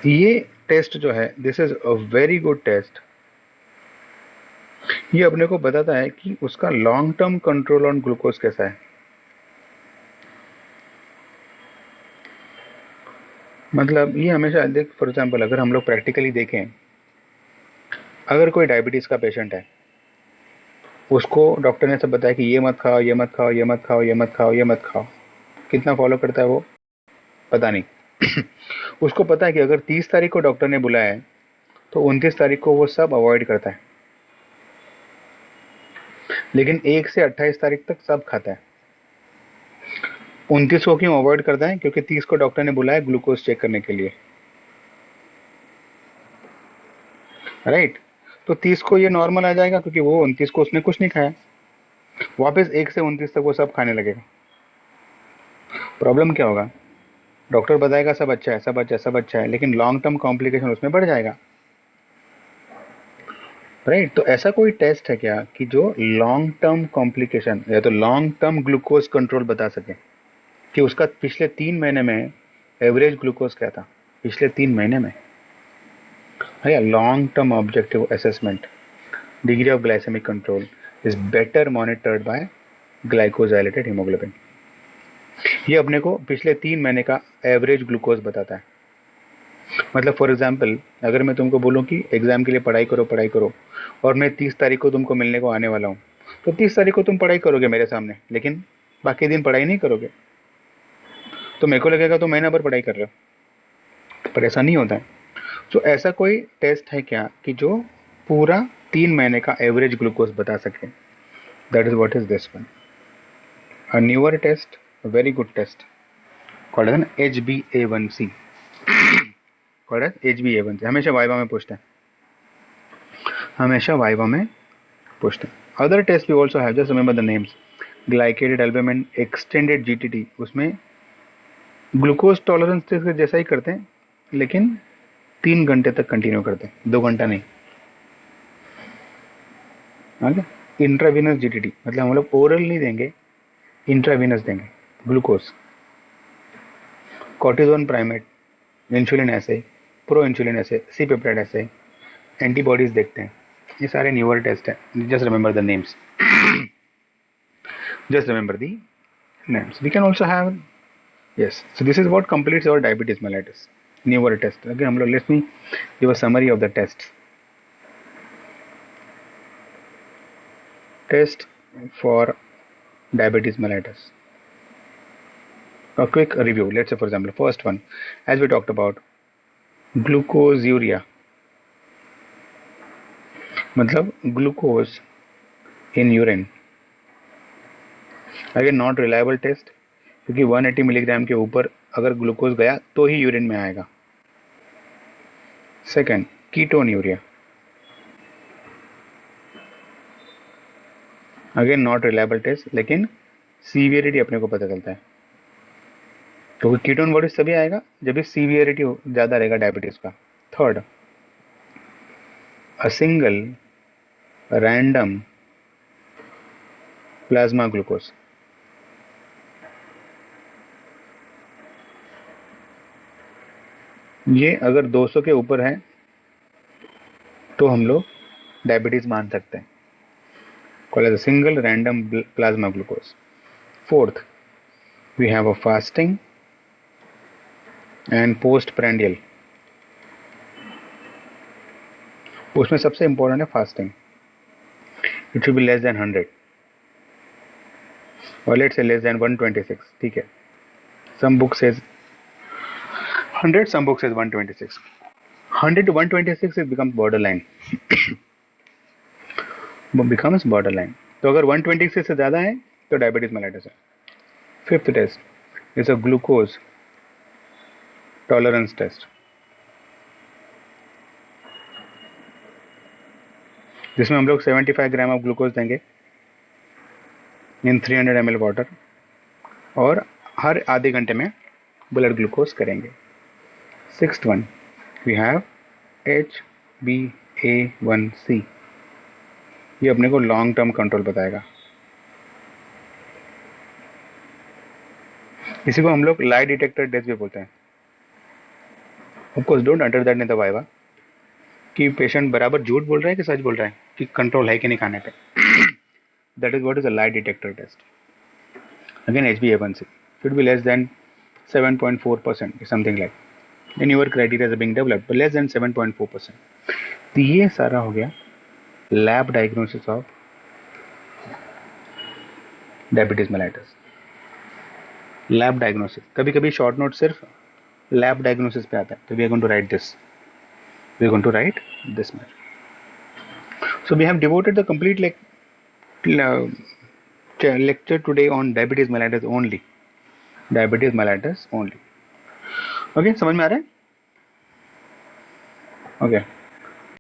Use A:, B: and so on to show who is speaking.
A: ये टेस्ट जो है, this is a very good test. ये अपने को बताता है कि उसका long term control on glucose कैसा है। मतलब ये हमेशा देख, फॉर एग्जाम्पल अगर हम लोग प्रैक्टिकली देखें, अगर कोई डायबिटीज का पेशेंट है, उसको डॉक्टर ने सब बताया कि ये मत खाओ, ये मत खाओ, ये मत खाओ, ये मत खाओ, ये मत खाओ, कितना फॉलो करता है वो पता नहीं। उसको पता है कि अगर 30 तारीख को डॉक्टर ने बुलाया है तो 29 तारीख को वो सब अवॉइड करता है, लेकिन 1 से 28 तारीख तक सब खाता है। 29 को क्यों अवॉइड करता है? क्योंकि 30 को डॉक्टर ने बुलाया ग्लूकोज चेक करने के लिए, राइट। तो 30 को ये नॉर्मल आ जाएगा क्योंकि वो 29 को उसने कुछ नहीं खाया, वापस 1 से 29 तक वो सब खाने लगेगा। प्रॉब्लम क्या होगा? डॉक्टर बताएगा सब अच्छा है, सब अच्छा है, सब अच्छा है, लेकिन लॉन्ग टर्म कॉम्प्लिकेशन उसमें बढ़ जाएगा, राइट। तो ऐसा कोई टेस्ट है क्या कि जो लॉन्ग टर्म कॉम्प्लिकेशन या तो लॉन्ग टर्म ग्लूकोज कंट्रोल बता सके, कि उसका पिछले 3 महीने में एवरेज ग्लूकोज क्या था, पिछले 3 महीने में, है या long term objective assessment, degree of glycaemic control is better monitored by glycosylated haemoglobin. ये अपने को पिछले 3 महीने का एवरेज ग्लूकोज बताता है। मतलब फॉर एग्जाम्पल, अगर मैं तुमको बोलूँ कि एग्जाम के लिए पढ़ाई करो, और मैं 30 तारीख को तुमको मिलने को आने वाला हूँ, तो 30 तारीख को तुम पढ़ाई करोगे मेरे सामने, लेकिन बाकी दिन पढ़ाई नहीं करोगे, तो मेरे को लगेगा तो महीना भर पढ़ाई कर रहे हो, पर ऐसा नहीं होता है। तो ऐसा कोई टेस्ट है क्या कि जो पूरा 3 महीने का एवरेज ग्लूकोज बता सके? That is what is this one, a newer test, very good test, called as an HbA1c, called as HbA1c। हमेशा वाइवा में पूछते हैं, हमेशा वाइवा में पूछते हैं। Other test we also have, just remember the names. Glycated albumin, extended GTT, उसमें glucose tolerance test जैसा ही करते हैं, लेकिन 3 घंटे तक कंटिन्यू करते हैं, 2 घंटा नहीं। आगे इंट्रावीनस GTT, मतलब हम लोग ओरल नहीं देंगे, इंट्रावीनस देंगे ग्लूकोज। कॉर्टिजोन प्राइमेट, इंसुलिन ऐसे, प्रो इंसुलिन ऐसे, सी पेप्टाइड ऐसे, एंटीबॉडीज देखते हैं। ये सारे न्यूअर टेस्ट हैं, just remember the names, just remember the names. We can also have, yes, so this is what completes our diabetes mellitus newer test. Again हम लोग, let me give a summary of the test for diabetes mellitus. A quick review, let's say for example first one, as we talked about, glucosuria, मतलब glucose in urine. Again not reliable test, क्योंकि 180 milligram के ऊपर अगर glucose गया तो ही urine में आएगा। Second, ketonuria, again not reliable test, लेकिन सीवियरिटी अपने को पता चलता है, क्योंकि कीटोन बॉडीज तभी आएगा जब भी सीवियरिटी ज़्यादा रहेगा डायबिटीज़ का। थर्ड, अ सिंगल रैंडम प्लाज्मा ग्लूकोज, ये अगर 200 के ऊपर है तो हम लोग डायबिटीज़ मान सकते हैं, called as a single random plasma glucose. Fourth, we have a fasting and postprandial, उसमें सबसे इंपॉर्टेंट है fasting, it should be less than 100 और लेट्स से लेस देन 126, ठीक है। Some book says 100, some book says 126, 100 to 126 it becomes borderline, becomes borderline। तो अगर 126 से ज़्यादा है तो डायबिटीज मेलाइटिस है। Fifth test is a glucose tolerance test, जिसमें हम लोग 75 ग्राम ऑफ ग्लूकोज देंगे इन 300 ml वाटर, और हर आधे घंटे में ब्लड ग्लूकोज करेंगे। Sixth one, we have HbA1c, ये अपने को लॉन्ग टर्म कंट्रोल बताएगा। इसी को हम लोग लाई डिटेक्टर टेस्ट भी बोलते हैं। Of course don't under that in the viva कि पेशेंट बराबर झूठ बोल रहा है कि सच बोल रहा है, कि कंट्रोल है कि नहीं खाने पे. That is what is a lie detector test. Again HbA1c should be less than 7.4%, something like. The newer criteria are being developed, but less than 7.4%. तो ये सारा हो गया lab diagnosis of diabetes mellitus. Lab diagnosis, कभी कभी short note सिर्फ lab diagnosis पे आता है, तो we are going to write this, we are going to write this much. So we have devoted the complete lecture today on diabetes mellitus only. Diabetes mellitus only. Okay, समझ में आ रहा है? Okay.